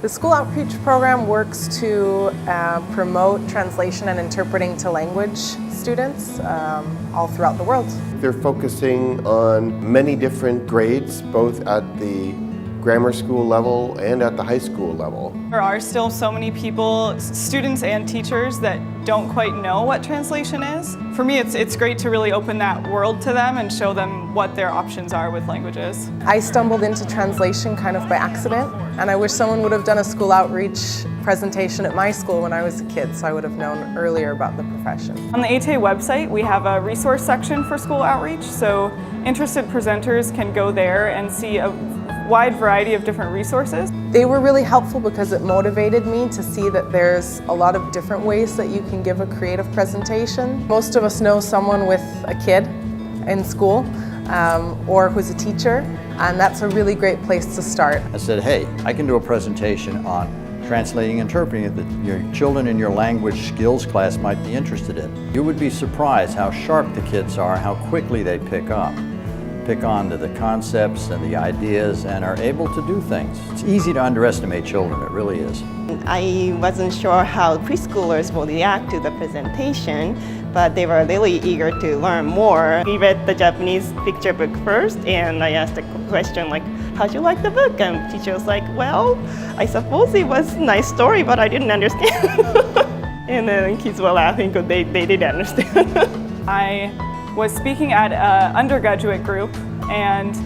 The school outreach program works to promote translation and interpreting to language students all throughout the world. They're focusing on many different grades, both at the grammar school level and at the high school level. There are still so many people, students and teachers, that don't quite know what translation is. For me, it's great to really open that world to them and show them what their options are with languages. I stumbled into translation kind of by accident, and I wish someone would have done a school outreach presentation at my school when I was a kid, so I would have known earlier about the profession. On the ATA website, we have a resource section for school outreach, so interested presenters can go there and see a wide variety of different resources. They were really helpful because it motivated me to see that there's a lot of different ways that you can give a creative presentation. Most of us know someone with a kid in school or who's a teacher, and that's a really great place to start. I said, hey, I can do a presentation on translating and interpreting that your children in your language skills class might be interested in. You would be surprised how sharp the kids are, how quickly they pick on to the concepts and the ideas and are able to do things. It's easy to underestimate children, it really is. I wasn't sure how preschoolers will react to the presentation, but they were really eager to learn more. We read the Japanese picture book first, and I asked a question like, how'd you like the book? And the teacher was like, well, I suppose it was a nice story, but I didn't understand. And then kids were laughing because they didn't understand. I was speaking at an undergraduate group, and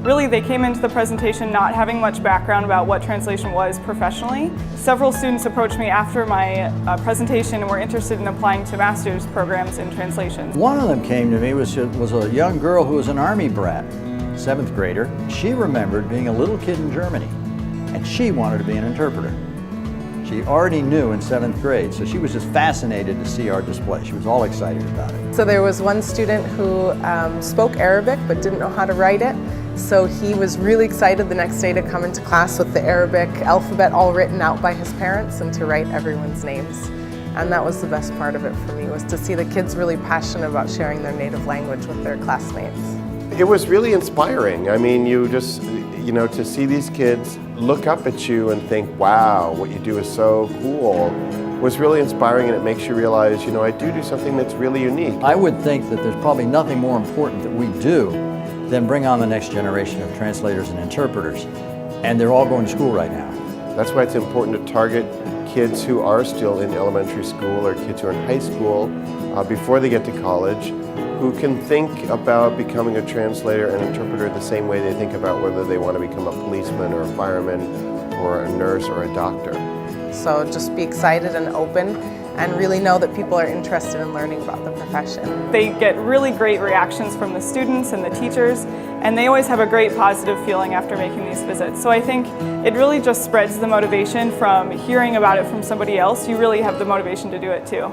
really they came into the presentation not having much background about what translation was professionally. Several students approached me after my presentation and were interested in applying to master's programs in translation. One of them came to me, was a young girl who was an Army brat, 7th grader. She remembered being a little kid in Germany, and she wanted to be an interpreter. She already knew in 7th grade, so she was just fascinated to see our display. She was all excited about it. So there was one student who spoke Arabic but didn't know how to write it. So he was really excited the next day to come into class with the Arabic alphabet all written out by his parents and to write everyone's names. And that was the best part of it for me, was to see the kids really passionate about sharing their native language with their classmates. It was really inspiring. I mean, to see these kids look up at you and think, wow, what you do is so cool, was really inspiring, and it makes you realize, I do something that's really unique. I would think that there's probably nothing more important that we do than bring on the next generation of translators and interpreters. And they're all going to school right now. That's why it's important to target kids who are still in elementary school or kids who are in high school before they get to college, who can think about becoming a translator and interpreter the same way they think about whether they want to become a policeman or a fireman or a nurse or a doctor. So just be excited and open and really know that people are interested in learning about the profession. They get really great reactions from the students and the teachers, and they always have a great positive feeling after making these visits. So I think it really just spreads the motivation from hearing about it from somebody else. You really have the motivation to do it too.